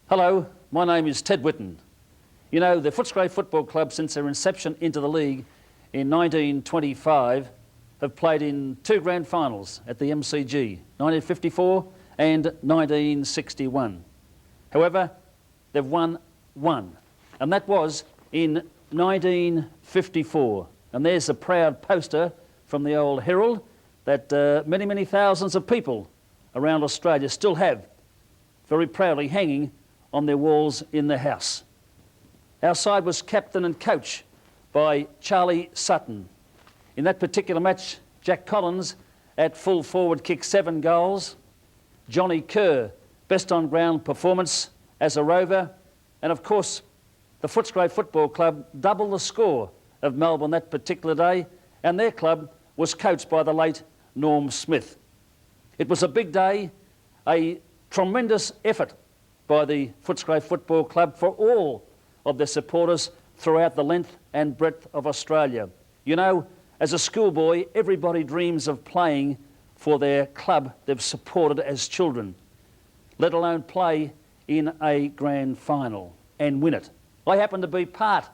Hello, my name is Ted Whitten. You know, the Footscray Football Club, since their inception into the league in 1925, have played in two grand finals at the MCG, 1954 and 1961. However, they've won one, and that was in 1954. And there's a proud poster from the old Herald that many, many thousands of people around Australia still have very proudly hanging on their walls in their house. Our side was captain and coach by Charlie Sutton. In that particular match, Jack Collins at full forward kicked 7 goals. Johnny Kerr, best on ground performance as a rover. And of course, the Footscray Football Club doubled the score of Melbourne that particular day, and their club was coached by the late Norm Smith. It was a big day, a tremendous effort by the Footscray Football Club for all of their supporters throughout the length and breadth of Australia. You know, as a schoolboy, everybody dreams of playing for their club they've supported as children, let alone play in a grand final and win it. I happen to be part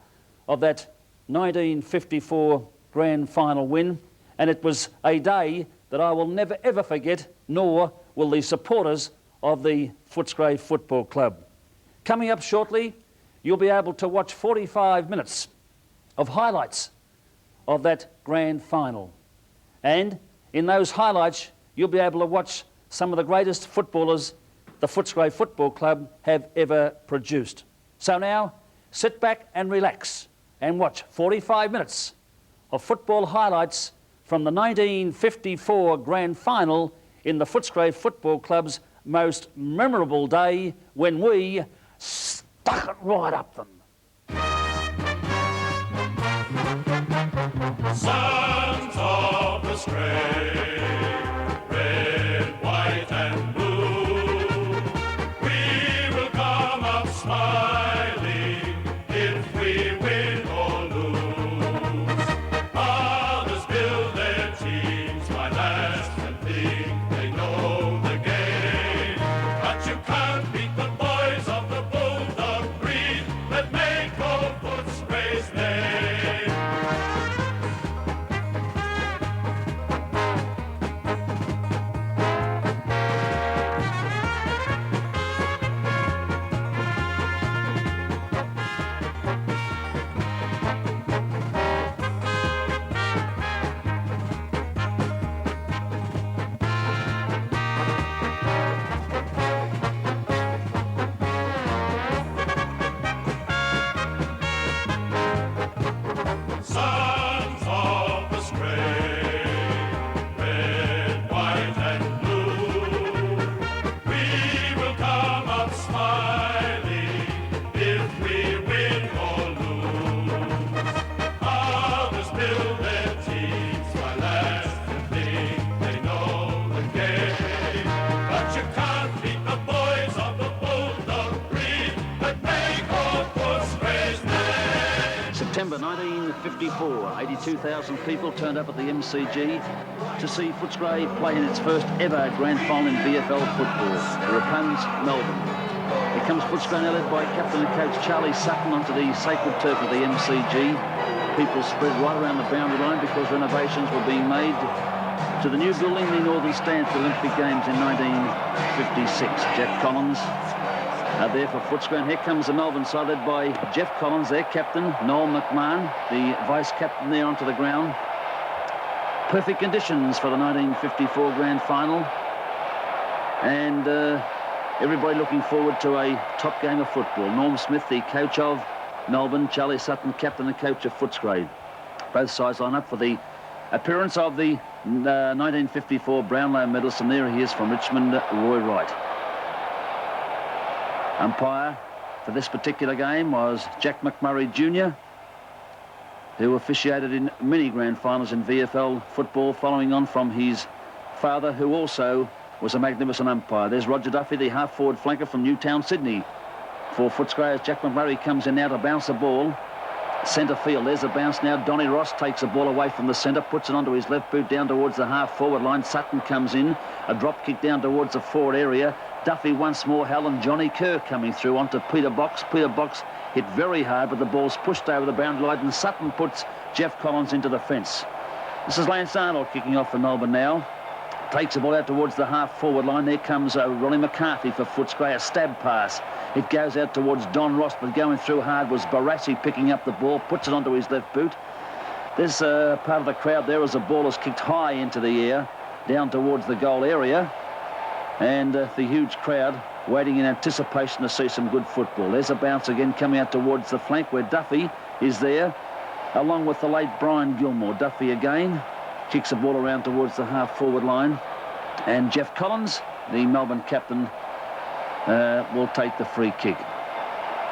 of that 1954 grand final win, and it was a day that I will never ever forget, nor will the supporters of the Footscray Football Club. Coming up shortly, you'll be able to watch 45 minutes of highlights of that grand final. And in those highlights, you'll be able to watch some of the greatest footballers the Footscray Football Club have ever produced. So now, sit back and relax and watch 45 minutes of football highlights from the 1954 grand final in the Footscray Football Club's most memorable day when we stuck it right up them. Sons of the Stray, red, white and blue, we will come up smiling if we win or lose. Others build their teams by last and think they know the game, but you can't beat the boys of the bulldog breed that make old Footscray's name. Sons of the Stray, red, white and blue, we will come up smiling if we win or lose. Others build their teams by last and think they know the game, but you can't beat the boys of the bulldog breed that make old Footscray's name. September 1954, 82,000 people turned up at the MCG to see Footscray play in its first ever grand final in VFL football. Their opponents, Melbourne. Here comes Footscray now led by captain and coach Charlie Sutton onto the sacred turf of the MCG. People spread right around the boundary line because renovations were being made to the new building, the Northern Stand for the Olympic Games in 1956. Jack Collins there for Footscray, and here comes the Melbourne side led by Jeff Collins, their captain, Noel McMahon, the vice-captain there onto the ground. Perfect conditions for the 1954 grand final, and everybody looking forward to a top game of football. Norm Smith, the coach of Melbourne, Charlie Sutton, captain and coach of Footscray. Both sides line up for the appearance of the 1954 Brownlow medalist, and there he is from Richmond, Roy Wright. Umpire for this particular game was Jack McMurray Jr., who officiated in many grand finals in VFL football, following on from his father, who also was a magnificent umpire. There's Roger Duffy, the half-forward flanker from Newtown, Sydney, for Footscray, as Jack McMurray comes in now to bounce the ball. Centre field, there's a bounce now. Donny Ross takes the ball away from the centre, puts it onto his left boot down towards the half-forward line. Sutton comes in, a drop kick down towards the forward area. Duffy once more, Helen. Johnny Kerr coming through onto Peter Box. Peter Box hit very hard, but the ball's pushed over the boundary line, and Sutton puts Jeff Collins into the fence. This is Lance Arnold kicking off for Melbourne now. Takes the ball out towards the half-forward line. There comes Ronnie McCarthy for Footscray, a stab pass. It goes out towards Don Ross, but going through hard was Barassi picking up the ball, puts it onto his left boot. There's part of the crowd there as the ball is kicked high into the air, down towards the goal area. And the huge crowd waiting in anticipation to see some good football. There's a bounce again coming out towards the flank where Duffy is there, along with the late Brian Gilmore. Duffy again kicks the ball around towards the half-forward line. And Jeff Collins, the Melbourne captain, will take the free kick.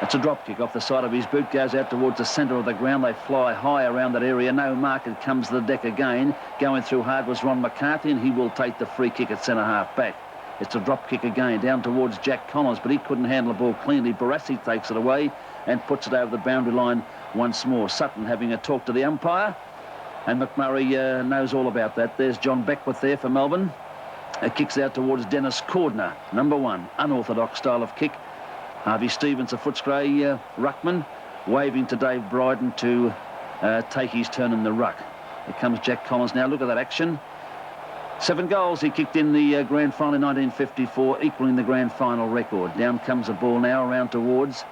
It's a drop kick off the side of his boot, goes out towards the centre of the ground. They fly high around that area. No mark, it comes to the deck again. Going through hard was Ron McCarthy, and he will take the free kick at centre-half back. It's a drop kick again down towards Jack Collins, but he couldn't handle the ball cleanly. Barassi takes it away and puts it over the boundary line once more. Sutton having a talk to the umpire, and McMurray knows all about that. There's John Beckwith there for Melbourne. It kicks out towards Dennis Cordner, number 1, unorthodox style of kick. Harvey Stevens, a Footscray ruckman, waving to Dave Bryden to take his turn in the ruck. Here comes Jack Collins now. Look at that action. 7 goals he kicked in the grand final in 1954, equaling the grand final record. Down comes the ball now around towards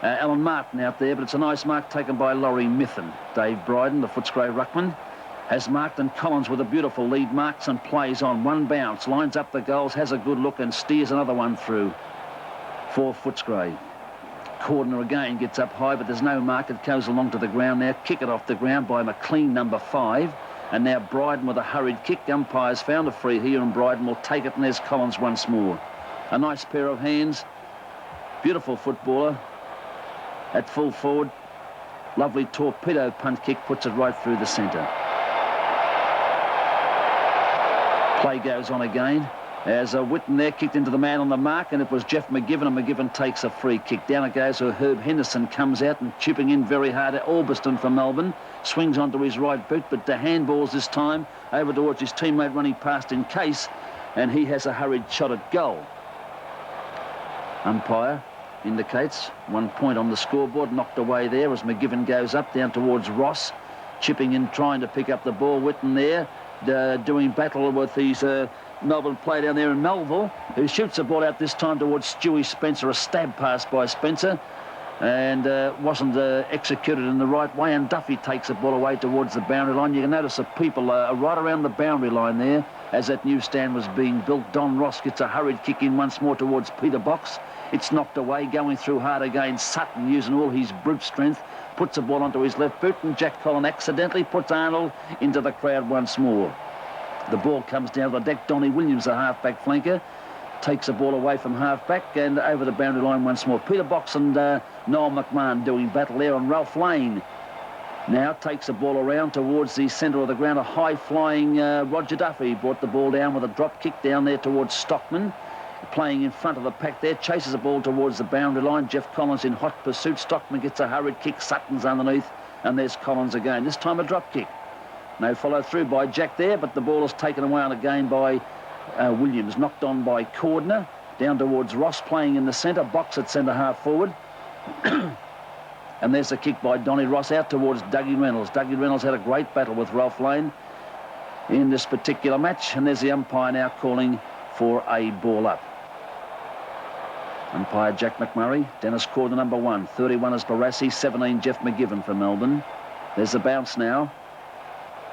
Alan Martin out there, but it's a nice mark taken by Laurie Mithen. Dave Bryden, the Footscray ruckman, has marked, and Collins with a beautiful lead marks and plays on. One bounce, lines up the goals, has a good look and steers another one through for Footscray. Cordner again gets up high, but there's no mark. It goes along to the ground now. Kick it off the ground by McLean, number 5. And now Bryden with a hurried kick. Umpires found a free here, and Bryden will take it, and there's Collins once more. A nice pair of hands. Beautiful footballer at full forward. Lovely torpedo punt kick, puts it right through the centre. Play goes on again as Whitten there kicked into the man on the mark, and it was Jeff McGivern, and McGivern takes a free kick. Down it goes to Herb Henderson, comes out and chipping in very hard at Albiston for Melbourne. Swings onto his right boot, but the handballs this time over towards his teammate running past in case, and he has a hurried shot at goal. Umpire indicates 1 point on the scoreboard, knocked away there as McGivern goes up down towards Ross, chipping in, trying to pick up the ball. Whitten there doing battle with his Melbourne player down there in Melville, who shoots the ball out this time towards Stewie Spencer. A stab pass by Spencer, and wasn't executed in the right way, and Duffy takes the ball away towards the boundary line. You can notice the people are right around the boundary line there as that new stand was being built. Don Ross gets a hurried kick in once more towards Peter Box. It's knocked away, going through hard again. Sutton, using all his brute strength, puts the ball onto his left boot, and Jack Collins accidentally puts Arnold into the crowd once more. The ball comes down the deck. Donnie Williams, the half-back flanker, takes the ball away from half-back and over the boundary line once more. Peter Box and Noel McMahon doing battle there, and Ralph Lane now takes the ball around towards the centre of the ground. A high-flying Roger Duffy brought the ball down with a drop kick down there towards Stockman, playing in front of the pack there, chases the ball towards the boundary line. Jeff Collins in hot pursuit. Stockman gets a hurried kick. Sutton's underneath, and there's Collins again. This time a drop kick. No follow through by Jack there, but the ball is taken away on again by Williams. Knocked on by Cordner. Down towards Ross, playing in the centre. Box at centre half forward. And there's a kick by Donny Ross out towards Dougie Reynolds. Dougie Reynolds had a great battle with Ralph Lane in this particular match. And there's the umpire now calling for a ball up. Umpire Jack McMurray. Dennis Cordner, number 1. 31 is Barassi. 17 Jeff McGivern for Melbourne. There's a bounce now.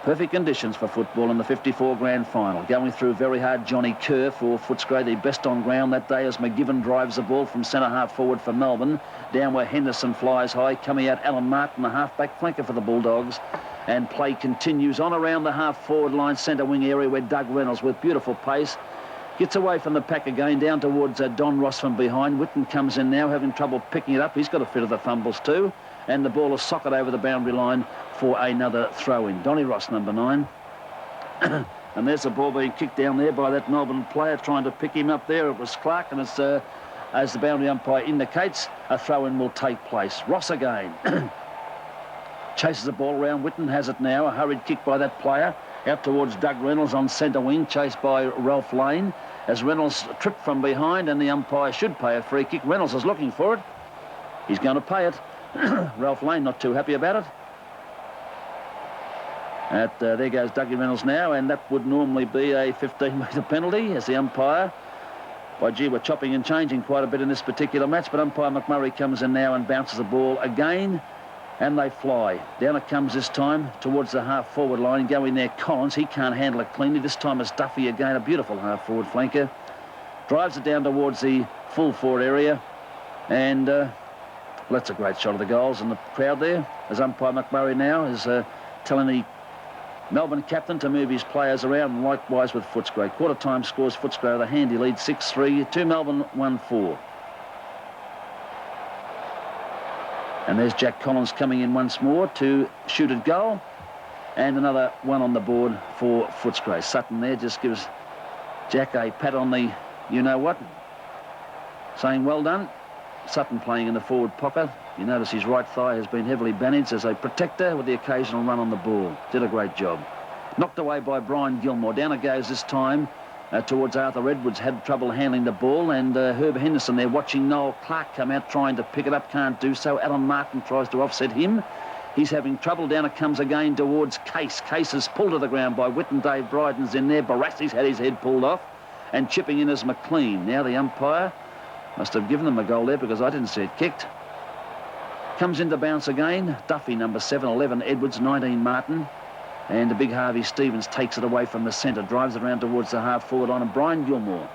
Perfect conditions for football in the 54 grand final. Going through very hard, Johnny Kerr for Footscray, the best on ground that day as McGivern drives the ball from centre half forward for Melbourne. Down where Henderson flies high. Coming out Alan Martin, the half-back flanker for the Bulldogs. And play continues on around the half forward line, centre wing area where Doug Reynolds with beautiful pace gets away from the pack again, down towards Don Ross from behind. Whitten comes in now, having trouble picking it up. He's got a fit of the fumbles too. And the ball is socket over the boundary line for another throw-in. Donny Ross, number 9. And there's the ball being kicked down there by that Melbourne player trying to pick him up there. It was Clark, and it's, as the boundary umpire indicates, a throw-in will take place. Ross again. Chases the ball around. Whitten has it now. A hurried kick by that player. Out towards Doug Reynolds on centre wing, chased by Ralph Lane. As Reynolds tripped from behind, and the umpire should pay a free kick. Reynolds is looking for it. He's going to pay it. Ralph Lane not too happy about it. There goes Dougie Reynolds now, and that would normally be a 15-metre penalty as the umpire. By gee, we're chopping and changing quite a bit in this particular match, but umpire McMurray comes in now and bounces the ball again, and they fly. Down it comes this time towards the half-forward line. Going there, Collins. He can't handle it cleanly. This time it's Duffy again, a beautiful half-forward flanker. Drives it down towards the full-forward area, and well, that's a great shot of the goals and the crowd there. As umpire McMurray now is telling the Melbourne captain to move his players around, and likewise with Footscray. Quarter time scores Footscray with a handy lead, 6-3 to Melbourne, 1-4. And there's Jack Collins coming in once more to shoot at goal, and another one on the board for Footscray. Sutton there just gives Jack a pat on the you-know-what, saying well done. Sutton playing in the forward pocket. You notice his right thigh has been heavily bandaged as a protector with the occasional run on the ball. Did a great job. Knocked away by Brian Gilmore. Down it goes this time towards Arthur Edwards. Had trouble handling the ball, and Herb Henderson there watching Noel Clark come out trying to pick it up. Can't do so. Alan Martin tries to offset him. He's having trouble. Down it comes again towards Case. Case is pulled to the ground by Whitten. Dave Bryden's in there. Barassi's had his head pulled off, and chipping in is McLean. Now the umpire must have given them a goal there because I didn't see it kicked. Comes into bounce again. Duffy, number 7, 11 Edwards, 19 Martin. And the big Harvey Stevens takes it away from the centre, drives it around towards the half-forward line, and Brian Gilmore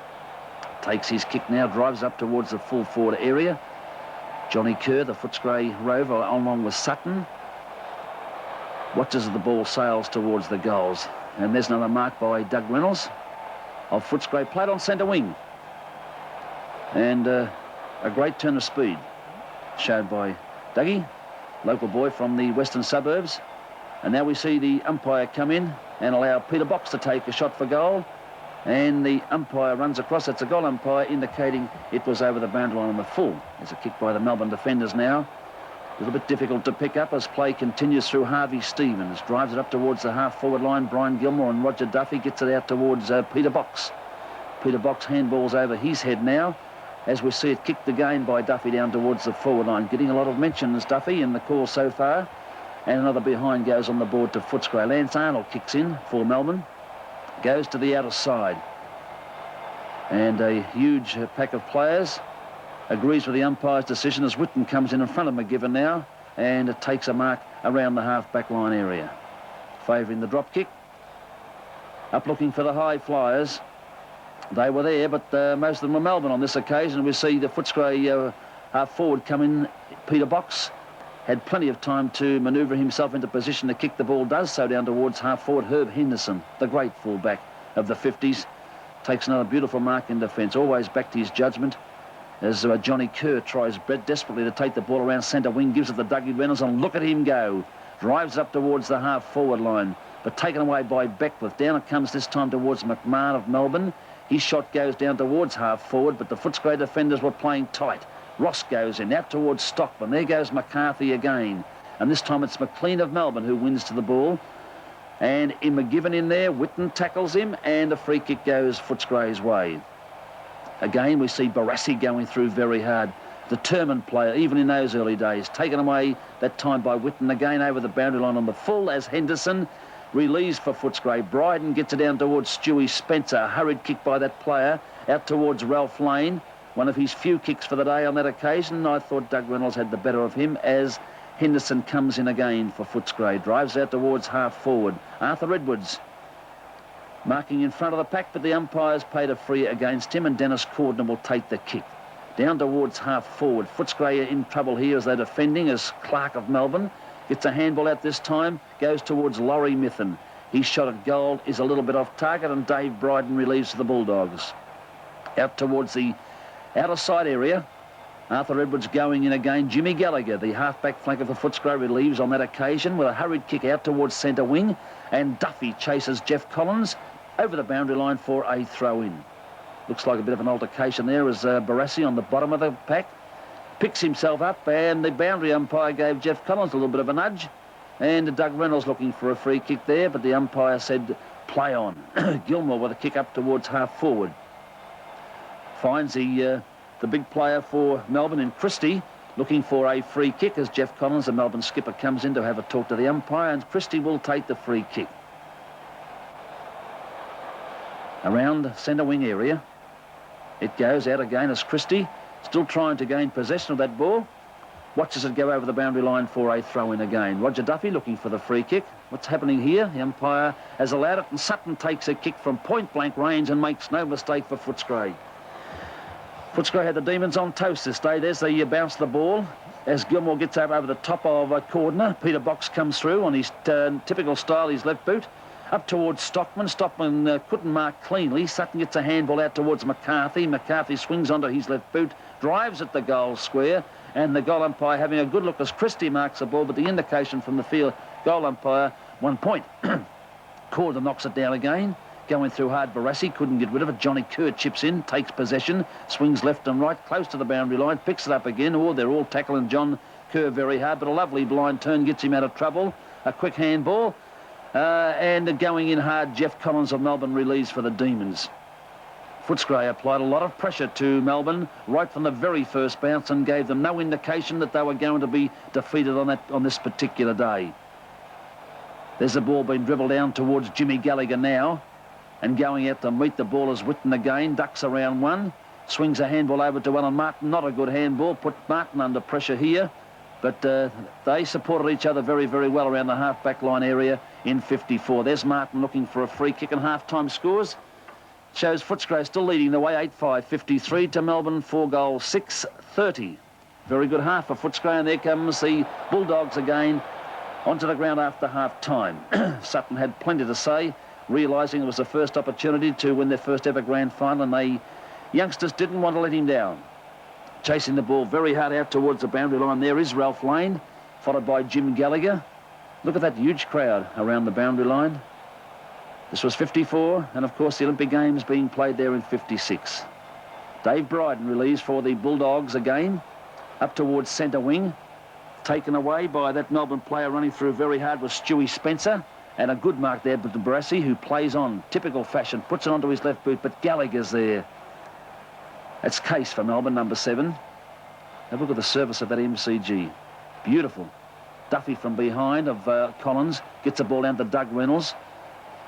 takes his kick now, drives up towards the full-forward area. Johnny Kerr, the Footscray Rover, along with Sutton, watches as the ball sails towards the goals. And there's another mark by Doug Reynolds of Footscray, played on centre wing. And a great turn of speed showed by Dougie, local boy from the western suburbs. And now we see the umpire come in and allow Peter Box to take a shot for goal. And the umpire runs across. It's a goal umpire indicating it was over the boundary line on the full. There's a kick by the Melbourne defenders now. A little bit difficult to pick up as play continues through Harvey Stevens. Drives it up towards the half-forward line. Brian Gilmore and Roger Duffy gets it out towards Peter Box. Peter Box handballs over his head now, as we see it kicked again by Duffy down towards the forward line. Getting a lot of mentions, Duffy, in the call so far. And another behind goes on the board to Footscray. Lance Arnold kicks in for Melbourne. Goes to the outer side. And a huge pack of players agrees with the umpire's decision as Whitten comes in front of McGiven now, and it takes a mark around the half-back line area. Favouring the drop kick. Up looking for the high flyers. They were there, but most of them were Melbourne on this occasion. We see the Footscray half-forward come in. Peter Box had plenty of time to manoeuvre himself into position to kick the ball. Does so down towards half-forward. Herb Henderson, the great fullback of the 50s, takes another beautiful mark in defence. Always back to his judgment as Johnny Kerr tries desperately to take the ball around centre wing. Gives it to Dougie Reynolds, and look at him go. Drives up towards the half-forward line, but taken away by Beckwith. Down it comes this time towards McMahon of Melbourne. His shot goes down towards half-forward, but the Footscray defenders were playing tight. Ross goes in, out towards Stockman. There goes McCarthy again. And this time it's McLean of Melbourne who wins to the ball. And in McGiven in there, Whitten tackles him, and a free kick goes Footscray's way. Again, we see Barassi going through very hard. Determined player, even in those early days. Taken away that time by Whitten, again over the boundary line on the full as Henderson relieves for Footscray. Bryden gets it down towards Stewie Spencer. A hurried kick by that player out towards Ralph Lane. One of his few kicks for the day on that occasion. I thought Doug Reynolds had the better of him as Henderson comes in again for Footscray. Drives out towards half-forward. Arthur Edwards marking in front of the pack, but the umpires paid a free against him, and Dennis Cordner will take the kick. Down towards half-forward. Footscray in trouble here as they're defending as Clark of Melbourne gets a handball out this time. Goes towards Laurie Mithen. His shot at goal is a little bit off target, and Dave Bryden relieves for the Bulldogs. Out towards the outer side area. Arthur Edwards going in again. Jimmy Gallagher, the half-back flanker for Footscray, relieves on that occasion with a hurried kick out towards centre wing. And Duffy chases Jeff Collins over the boundary line for a throw-in. Looks like a bit of an altercation there as Barassi on the bottom of the pack picks himself up, and the boundary umpire gave Jeff Collins a little bit of a nudge. And Doug Reynolds looking for a free kick there, but the umpire said play on. Gilmore with a kick up towards half forward. Finds the big player for Melbourne in Christie, looking for a free kick as Jeff Collins, the Melbourne skipper, comes in to have a talk to the umpire, and Christie will take the free kick. Around centre wing area. It goes out again as Christie, still trying to gain possession of that ball. Watches it go over the boundary line for a throw-in again. Roger Duffy looking for the free kick. What's happening here? The umpire has allowed it, and Sutton takes a kick from point-blank range and makes no mistake for Footscray. Footscray had the Demons on toast this day. There's the bounce of the ball as Gilmore gets over the top of a corner. Peter Box comes through on his typical style, his left boot. Up towards Stockman. Stockman couldn't mark cleanly. Sutton gets a handball out towards McCarthy. McCarthy swings onto his left boot, drives at the goal square, and the goal umpire having a good look as Christie marks the ball, but the indication from the field goal umpire, 1 point. Corder knocks it down again. Going through hard, Barassi couldn't get rid of it. Johnny Kerr chips in, takes possession, swings left and right, close to the boundary line, picks it up again. Oh, they're all tackling John Kerr very hard, but a lovely blind turn gets him out of trouble. A quick handball. And going in hard, Jeff Collins of Melbourne relieves for the Demons. Footscray applied a lot of pressure to Melbourne right from the very first bounce and gave them no indication that they were going to be defeated on this particular day. There's the ball being dribbled down towards Jimmy Gallagher now, and going out to meet the ball is Whitten again, ducks around one, swings a handball over to Alan Martin. Not a good handball, put Martin under pressure here. But they supported each other very, very well around the half-back line area in 54. There's Martin looking for a free kick, and half-time scores. Shows Footscray still leading the way, 8-5-53 to Melbourne, 4 goals, 6-30. Very good half for Footscray, and there comes the Bulldogs again onto the ground after half-time. Sutton had plenty to say, realising it was the first opportunity to win their first ever grand final, and the youngsters didn't want to let him down. Chasing the ball very hard out towards the boundary line. There is Ralph Lane, followed by Jim Gallagher. Look at that huge crowd around the boundary line. This was 54, and of course the Olympic Games being played there in 56. Dave Bryden relieves for the Bulldogs again, up towards centre wing. Taken away by that Melbourne player running through very hard was Stewie Spencer. And a good mark there, but Barassi, who plays on typical fashion, puts it onto his left boot, but Gallagher's there. That's Case for Melbourne, number 7. Have a look at the service of that MCG. Beautiful. Duffy from behind of Collins gets the ball down to Doug Reynolds.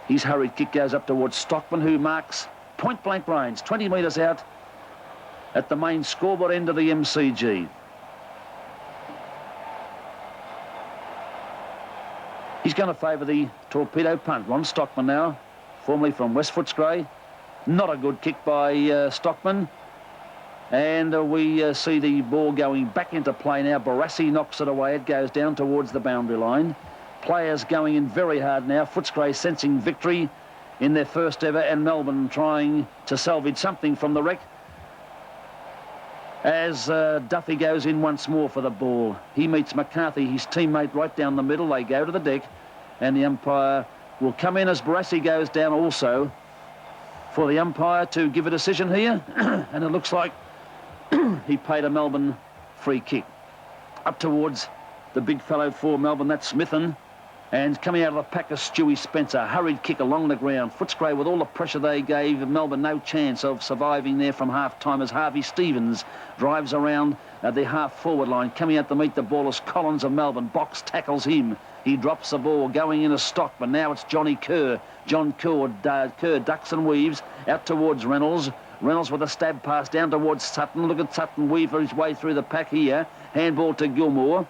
His hurried kick goes up towards Stockman, who marks point-blank range, 20 metres out at the main scoreboard end of the MCG. He's going to favour the torpedo punt. Ron Stockman now, formerly from West Footscray. Not a good kick by Stockman. And we see the ball going back into play now. Barassi knocks it away. It goes down towards the boundary line. Players going in very hard now. Footscray sensing victory in their first ever, and Melbourne trying to salvage something from the wreck. As Duffy goes in once more for the ball. He meets McCarthy, his teammate, right down the middle. They go to the deck, and the umpire will come in as Barassi goes down also for the umpire to give a decision here. And it looks like he paid a Melbourne free kick. Up towards the big fellow for Melbourne, that's Smithen. And coming out of the pack is Stewie Spencer. Hurried kick along the ground. Footscray, with all the pressure they gave Melbourne, no chance of surviving there from half-time as Harvey Stevens drives around the half-forward line. Coming out to meet the ball is Collins of Melbourne. Box tackles him. He drops the ball, going in a stock, but now it's Johnny Kerr. John Kerr ducks and weaves out towards Reynolds. Reynolds with a stab pass down towards Sutton. Look at Sutton weave his way through the pack here. Handball to Gilmore.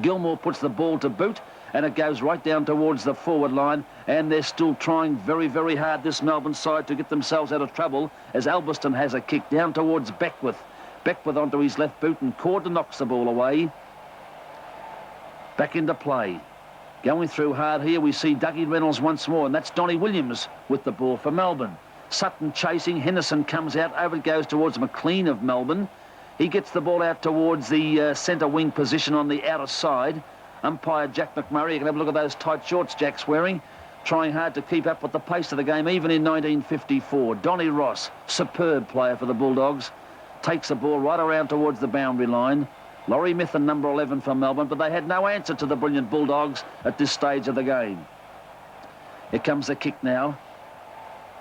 Gilmore puts the ball to boot, and it goes right down towards the forward line, and they're still trying very, very hard, this Melbourne side, to get themselves out of trouble, as Albiston has a kick down towards Beckwith. Beckwith onto his left boot, and Corder knocks the ball away. Back into play. Going through hard here, we see Dougie Reynolds once more, and that's Donnie Williams with the ball for Melbourne. Sutton chasing, Henderson comes out, over it goes towards McLean of Melbourne. He gets the ball out towards the centre wing position on the outer side. Umpire Jack McMurray, you can have a look at those tight shorts Jack's wearing, trying hard to keep up with the pace of the game, even in 1954. Donnie Ross, superb player for the Bulldogs, takes the ball right around towards the boundary line. Laurie Mithen, number 11 for Melbourne, but they had no answer to the brilliant Bulldogs at this stage of the game. Here comes the kick now.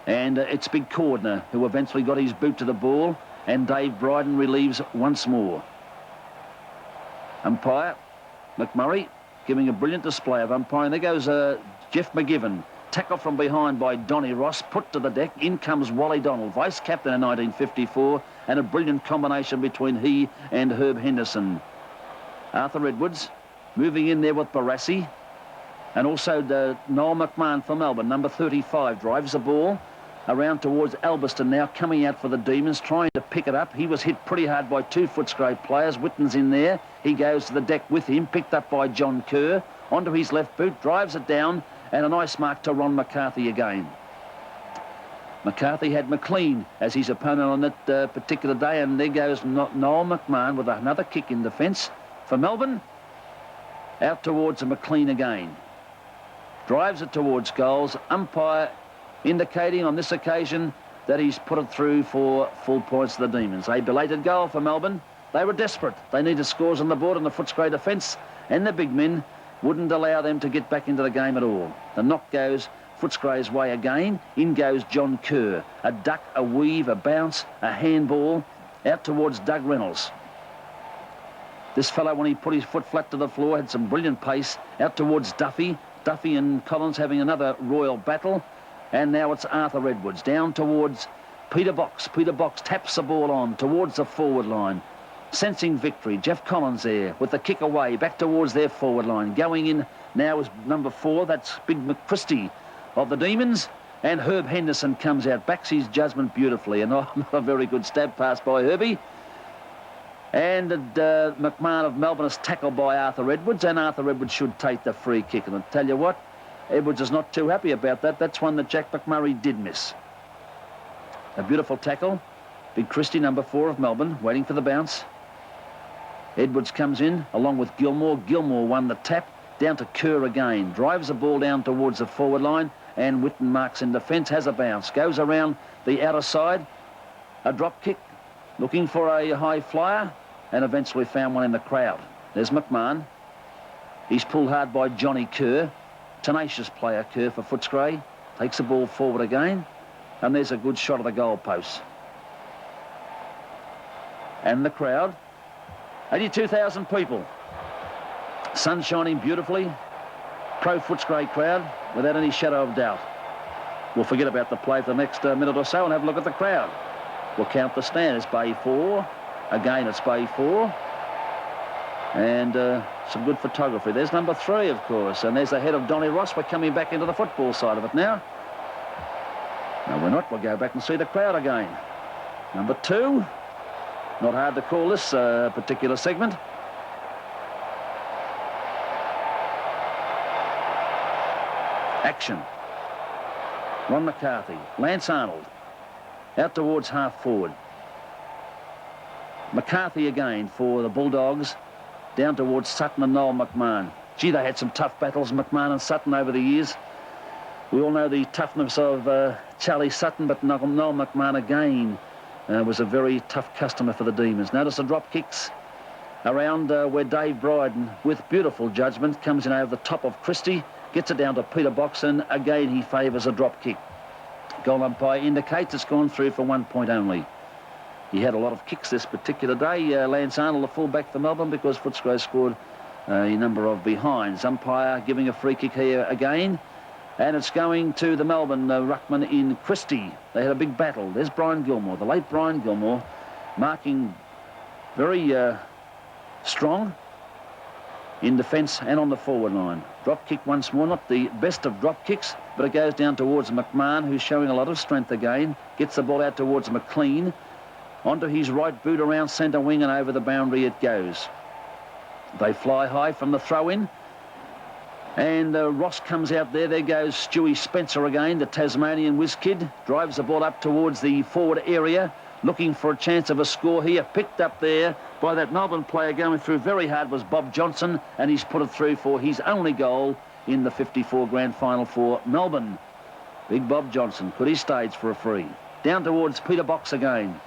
And it's Big Cordner, who eventually got his boot to the ball, and Dave Bryden relieves once more. Umpire McMurray giving a brilliant display of umpiring. There goes Jeff McGivern. Tackle from behind by Donny Ross, put to the deck. In comes Wally Donald, vice-captain in 1954, and a brilliant combination between he and Herb Henderson. Arthur Edwards moving in there with Barassi, and also Noel McMahon for Melbourne, number 35, drives the ball around towards Alberston now, coming out for the Demons, trying to pick it up. He was hit pretty hard by two Footscray players. Whitten's in there. He goes to the deck with him, picked up by John Kerr, onto his left boot, drives it down, and a nice mark to Ron McCarthy again. McCarthy had McLean as his opponent on that particular day, and there goes Noel McMahon with another kick in defence for Melbourne. Out towards McLean again. Drives it towards goals. Umpire indicating on this occasion that he's put it through for full points to the Demons. A belated goal for Melbourne. They were desperate. They needed scores on the board on the Footscray defence, and the big men wouldn't allow them to get back into the game at all. The knock goes Footscray's way again. In goes John Kerr. A duck, a weave, a bounce, a handball out towards Doug Reynolds. This fellow, when he put his foot flat to the floor, had some brilliant pace. Out towards Duffy. Duffy and Collins having another royal battle. And now it's Arthur Edwards down towards Peter Box. Peter Box taps the ball on towards the forward line. Sensing victory, Jeff Collins there with the kick away back towards their forward line. Going in now is number 4. That's Big McChristie of the Demons. And Herb Henderson comes out, backs his judgment beautifully. And not a very good stab pass by Herbie. And McMahon of Melbourne is tackled by Arthur Edwards, and Arthur Edwards should take the free kick. And I'll tell you what, Edwards is not too happy about that. That's one that Jack McMurray did miss. A beautiful tackle. Big Christie, number 4 of Melbourne, waiting for the bounce. Edwards comes in along with Gilmore. Gilmore won the tap. Down to Kerr again. Drives the ball down towards the forward line, and Whitten marks in defence, has a bounce. Goes around the outer side. A drop kick. Looking for a high flyer, and eventually found one in the crowd. There's McMahon. He's pulled hard by Johnny Kerr. Tenacious player, Kerr, for Footscray. Takes the ball forward again, and there's a good shot of the goal post. And the crowd, 82,000 people. Sun shining beautifully. Pro Footscray crowd, without any shadow of doubt. We'll forget about the play for the next minute or so and have a look at the crowd. We'll count the stand. It's Bay 4. Again, it's Bay 4. And some good photography. There's number 3, of course. And there's the head of Donny Ross. We're coming back into the football side of it now. No, we're not. We'll go back and see the crowd again. Number 2. Not hard to call this particular segment. Action. Ron McCarthy. Lance Arnold. Out towards half forward. McCarthy again for the Bulldogs. Down towards Sutton and Noel McMahon. Gee, they had some tough battles, McMahon and Sutton, over the years. We all know the toughness of Charlie Sutton, but Noel McMahon again was a very tough customer for the Demons. Notice the drop kicks around where Dave Bryden, with beautiful judgment, comes in over the top of Christie, gets it down to Peter Box, and again he favours a drop kick. Goal umpire indicates it's gone through for 1 point only. He had a lot of kicks this particular day. Lance Arnold, the fullback for Melbourne, because Footscray scored a number of behinds. Umpire giving a free kick here again. And it's going to the Melbourne ruckman in Christie. They had a big battle. There's Brian Gilmore, the late Brian Gilmore, marking very strong in defence and on the forward line. Drop kick once more, not the best of drop kicks, but it goes down towards McMahon, who's showing a lot of strength again. Gets the ball out towards McLean. Onto his right boot around centre wing, and over the boundary it goes. They fly high from the throw-in. And Ross comes out there. There goes Stewie Spencer again, the Tasmanian whiz kid. Drives the ball up towards the forward area, looking for a chance of a score here. Picked up there by that Melbourne player going through very hard was Bob Johnson, and he's put it through for his only goal in the 54 grand final for Melbourne. Big Bob Johnson. Could he stage for a free? Down towards Peter Box again.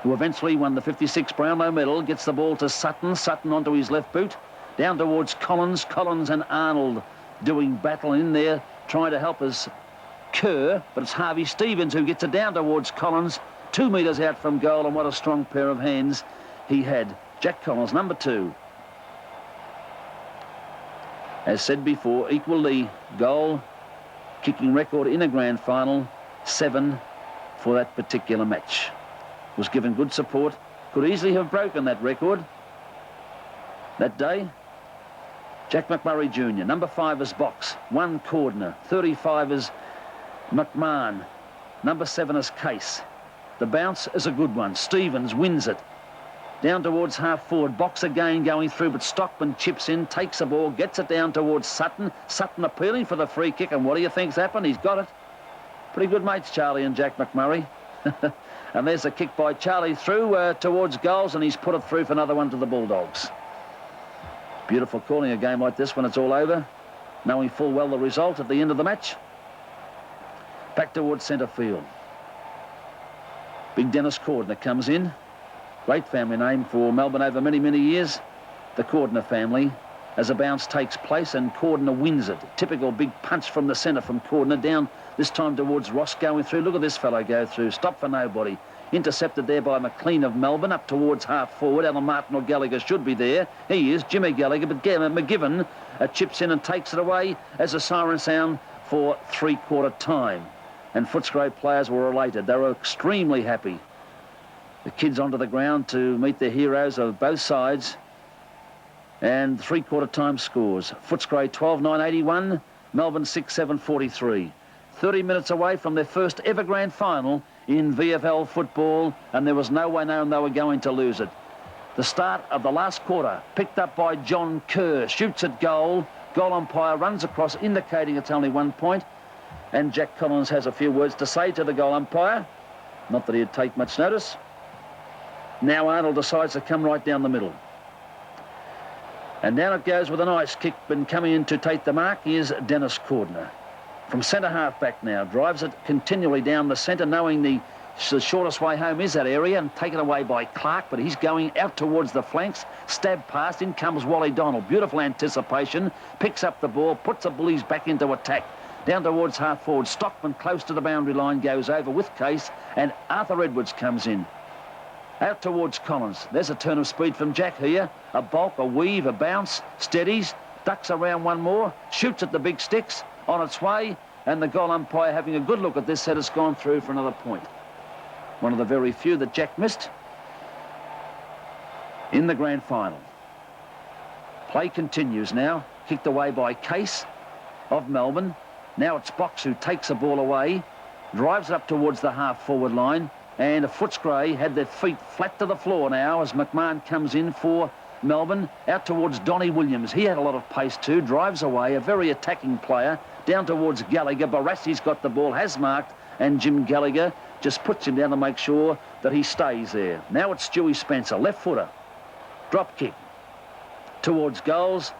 who eventually won the 56 Brownlow medal, gets the ball to Sutton. Sutton onto his left boot. Down towards Collins. Collins and Arnold doing battle in there, trying to help us Kerr, but it's Harvey Stevens who gets it down towards Collins, 2 metres out from goal, and what a strong pair of hands he had. Jack Collins, number 2. As said before, equal the goal kicking record in a grand final, 7 for that particular match. Was given good support, could easily have broken that record that day. Jack McMurray Jr., number 5 is Box, 1 Cordner, 35 is McMahon, number 7 is Case. The bounce is a good one. Stevens wins it. Down towards half forward. Box again going through, but Stockman chips in, takes the ball, gets it down towards Sutton. Sutton appealing for the free kick, and what do you think's happened? He's got it. Pretty good mates, Charlie and Jack McMurray. And there's a kick by Charlie through towards goals, and he's put it through for another one to the Bulldogs. Beautiful calling a game like this when it's all over, knowing full well the result at the end of the match. Back towards centre field. Big Dennis Cordner comes in. Great family name for Melbourne over many, many years. The Cordner family. As a bounce takes place and Cordner wins it. Typical big punch from the centre from Cordner down this time towards Ross going through. Look at this fellow go through. Stop for nobody. Intercepted there by McLean of Melbourne up towards half forward. Alan Martin or Gallagher should be there. He is, Jimmy Gallagher, but McGivern chips in and takes it away as a siren sound for 3/4 time. And Footscray players were elated. They were extremely happy. The kids onto the ground to meet their heroes of both sides. And 3/4 time scores. Footscray 12-9-81, Melbourne 6-7-43. 30 minutes away from their first ever grand final in VFL football, and there was no way known they were going to lose it. The start of the last quarter, picked up by John Kerr, shoots at goal. Goal umpire runs across, indicating it's only 1 point. And Jack Collins has a few words to say to the goal umpire. Not that he'd take much notice. Now Arnold decides to come right down the middle. And down it goes with a nice kick, and coming in to take the mark is Dennis Cordner. From centre half back now, drives it continually down the centre, knowing the shortest way home is that area, and taken away by Clark, but he's going out towards the flanks. Stab past, in comes Wally Donald. Beautiful anticipation, picks up the ball, puts the Bullies back into attack. Down towards half forward, Stockman close to the boundary line, goes over with Case, and Arthur Edwards comes in. Out towards Collins. There's a turn of speed from Jack here. A bulk, a weave, a bounce, steadies, ducks around one more, shoots at the big sticks, on its way, and the goal umpire having a good look at this said it's gone through for another point. One of the very few that Jack missed in the grand final. Play continues now, kicked away by Case of Melbourne. Now it's Box who takes the ball away, drives it up towards the half-forward line, and Footscray had their feet flat to the floor now as McMahon comes in for Melbourne. Out towards Donnie Williams. He had a lot of pace too, drives away, a very attacking player. Down towards Gallagher. Barassi's got the ball, has marked, and Jim Gallagher just puts him down to make sure that he stays there. Now it's Stewie Spencer, left footer. Drop kick towards goals.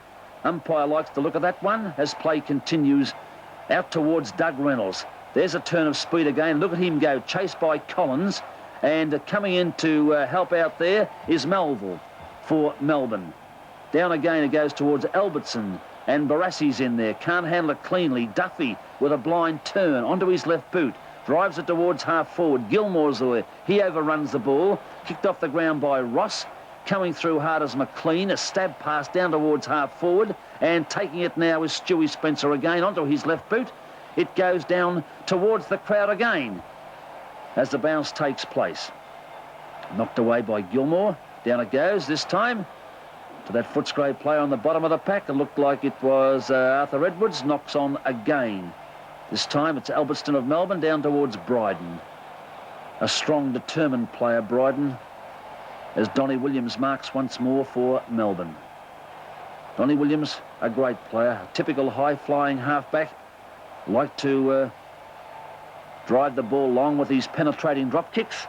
Umpire likes to look at that one as play continues. Out towards Doug Reynolds. There's a turn of speed again. Look at him go, chased by Collins. And coming in to help out there is Melville for Melbourne. Down again it goes towards Albertson. And Barassi's in there. Can't handle it cleanly. Duffy with a blind turn onto his left boot. Drives it towards half forward. Gilmore's there. He overruns the ball. Kicked off the ground by Ross. Coming through hard as McLean. A stab pass down towards half forward. And taking it now is Stewie Spencer again onto his left boot. It goes down towards the crowd again as the bounce takes place. Knocked away by Gilmore. Down it goes this time to that Footscray player on the bottom of the pack. It looked like it was Arthur Edwards. Knocks on again. This time it's Albertson of Melbourne down towards Bryden. A strong, determined player, Bryden, as Donnie Williams marks once more for Melbourne. Donnie Williams, a great player, a typical high-flying halfback. Like to drive the ball long with these penetrating drop kicks.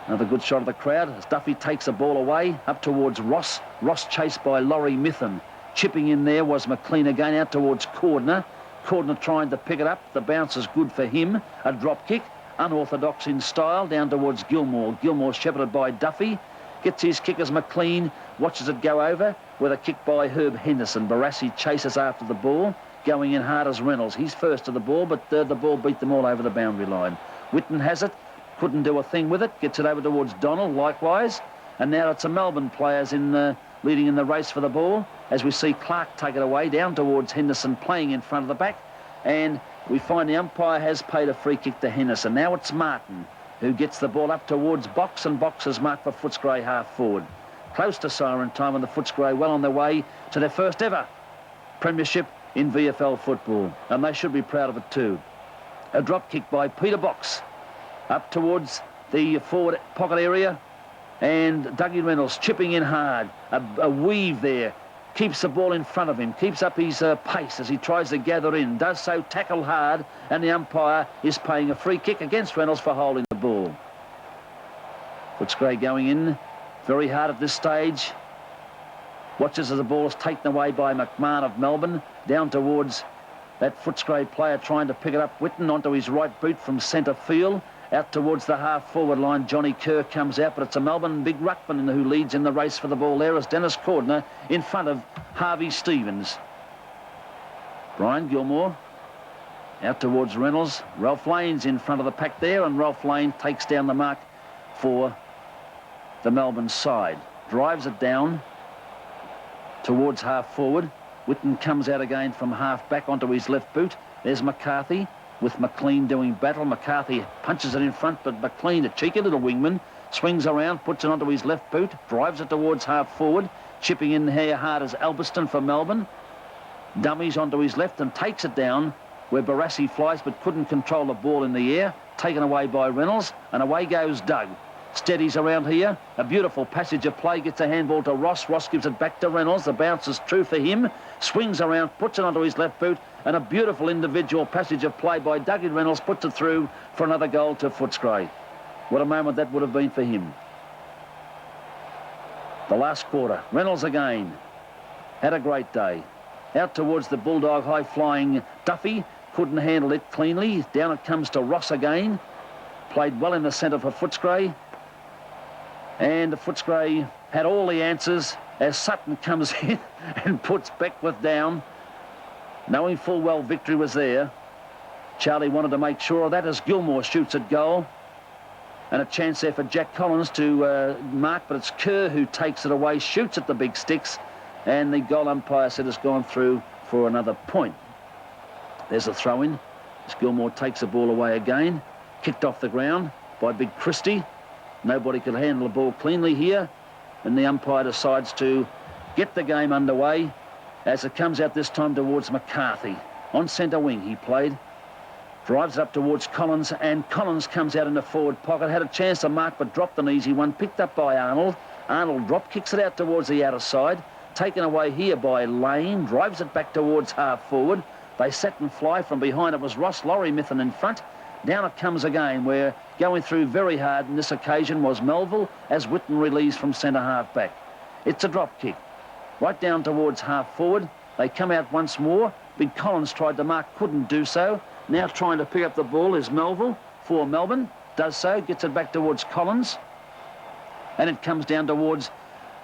Another good shot of the crowd as Duffy takes the ball away up towards Ross. Ross chased by Laurie Mithen. Chipping in there was McLean again out towards Cordner. Cordner trying to pick it up. The bounce is good for him. A drop kick. unorthodox in style, down towards Gilmore. Gilmore shepherded by Duffy. Gets his kick as McLean watches it go over with a kick by Herb Henderson. Barassi chases after the ball, going in hard as Reynolds. He's first to the ball, but the ball beat them all over the boundary line. Whitten has it, couldn't do a thing with it, gets it over towards Donald likewise, and now it's the Melbourne players leading in the race for the ball, as we see Clark take it away down towards Henderson, playing in front of the back, and we find the umpire has paid a free kick to Henderson. Now it's Martin who gets the ball up towards Box, and Box is marked for Footscray half forward. Close to siren time, and the Footscray well on their way to their first ever premiership in VFL football, and they should be proud of it too. A drop kick by Peter Box up towards the forward pocket area, and Dougie Reynolds chipping in hard. A weave there. Keeps the ball in front of him, keeps up his pace as he tries to gather in, does so, tackle hard, and the umpire is paying a free kick against Reynolds for holding the ball. Footscray going in very hard at this stage. Watches as the ball is taken away by McMahon of Melbourne, down towards that Footscray player trying to pick it up. Whitten onto his right boot from centre field. Out towards the half-forward line, Johnny Kerr comes out, but it's a Melbourne big ruckman who leads in the race for the ball there as Dennis Cordner in front of Harvey Stevens. Brian Gilmore out towards Reynolds. Ralph Lane's in front of the pack there, and Ralph Lane takes down the mark for the Melbourne side. Drives it down towards half-forward. Whitten comes out again from half-back onto his left boot. There's McCarthy, with McLean doing battle. McCarthy punches it in front, but McLean, a cheeky little wingman, swings around, puts it onto his left boot, drives it towards half forward, chipping in here hard as Albiston for Melbourne. Dummies onto his left and takes it down where Barassi flies, but couldn't control the ball in the air. Taken away by Reynolds, and away goes Doug. Steadies around here. A beautiful passage of play, gets a handball to Ross. Ross gives it back to Reynolds. The bounce is true for him. Swings around, puts it onto his left boot, and a beautiful individual passage of play by Dougie Reynolds puts it through for another goal to Footscray. What a moment that would have been for him. The last quarter. Reynolds again. Had a great day. Out towards the Bulldog high-flying Duffy. Couldn't handle it cleanly. Down it comes to Ross again. Played well in the centre for Footscray. And Footscray had all the answers as Sutton comes in and puts Beckwith down. Knowing full well victory was there, Charlie wanted to make sure of that as Gilmore shoots at goal. And a chance there for Jack Collins to mark, but it's Kerr who takes it away, shoots at the big sticks, and the goal umpire said it's gone through for another point. There's a throw-in as Gilmore takes the ball away again. Kicked off the ground by Big Christie. Nobody could handle the ball cleanly here, and the umpire decides to get the game underway as it comes out this time towards McCarthy. On centre wing he played. Drives it up towards Collins, and Collins comes out in the forward pocket. Had a chance to mark, but dropped an easy one. Picked up by Arnold. Arnold drop kicks it out towards the outer side. Taken away here by Lane. Drives it back towards half forward. They set and fly from behind. It was Ross Lorry-Mithen in front. Down it comes again, where going through very hard on this occasion was Melville as Whitten relieves from centre half back. It's a drop kick. Right down towards half forward. They come out once more. Big Collins tried to mark, couldn't do so. Now trying to pick up the ball is Melville for Melbourne. Does so, gets it back towards Collins. And it comes down towards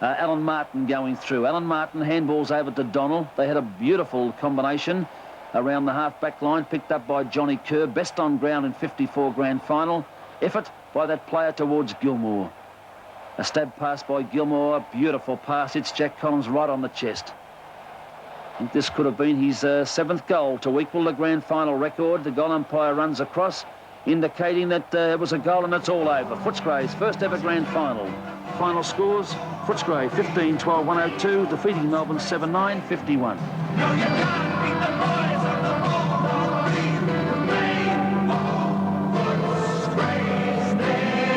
Alan Martin going through. Alan Martin handballs over to Donald. They had a beautiful combination around the half-back line, picked up by Johnny Kerr. Best on ground in 54 grand final. Effort by that player towards Gilmore. A stab pass by Gilmore, a beautiful pass. It's Jack Collins right on the chest. I think this could have been his 7th goal to equal the grand final record. The goal umpire runs across, indicating that it was a goal and it's all over. Footscray's first ever grand final. Final scores, Footscray 15-12-102, defeating Melbourne 7-9-51. No, you can't beat the boys on the ball. Name of Footscray's name.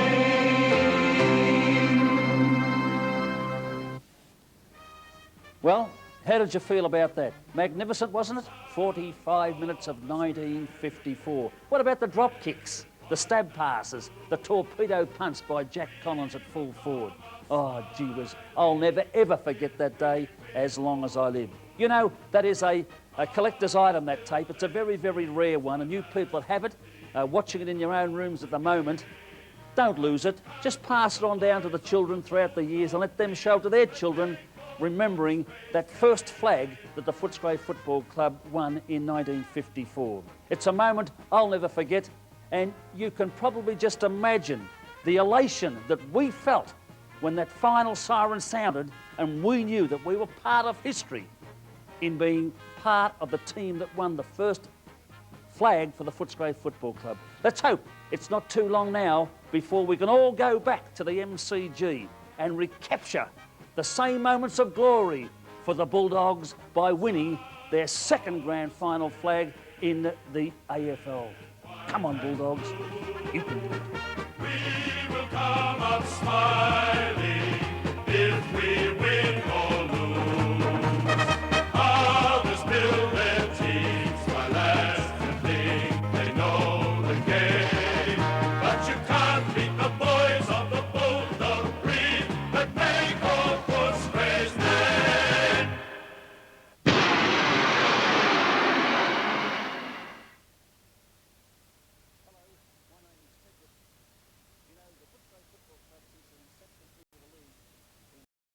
Well, how did you feel about that? Magnificent, wasn't it? 45 minutes of 1954. What about the drop kicks, the stab passes, the torpedo punts by Jack Collins at full forward? Oh, gee whiz, I'll never, ever forget that day as long as I live. You know, that is a collector's item, that tape. It's a very, very rare one, and you people that have it, watching it in your own rooms at the moment, don't lose it. Just pass it on down to the children throughout the years and let them show to their children, remembering that first flag that the Footscray Football Club won in 1954. It's a moment I'll never forget, and you can probably just imagine the elation that we felt when that final siren sounded and we knew that we were part of history in being part of the team that won the first flag for the Footscray Football Club. Let's hope it's not too long now before we can all go back to the MCG and recapture the same moments of glory for the Bulldogs by winning their second grand final flag in the AFL. Come on, Bulldogs, you can do it. We will come up smiling if we win.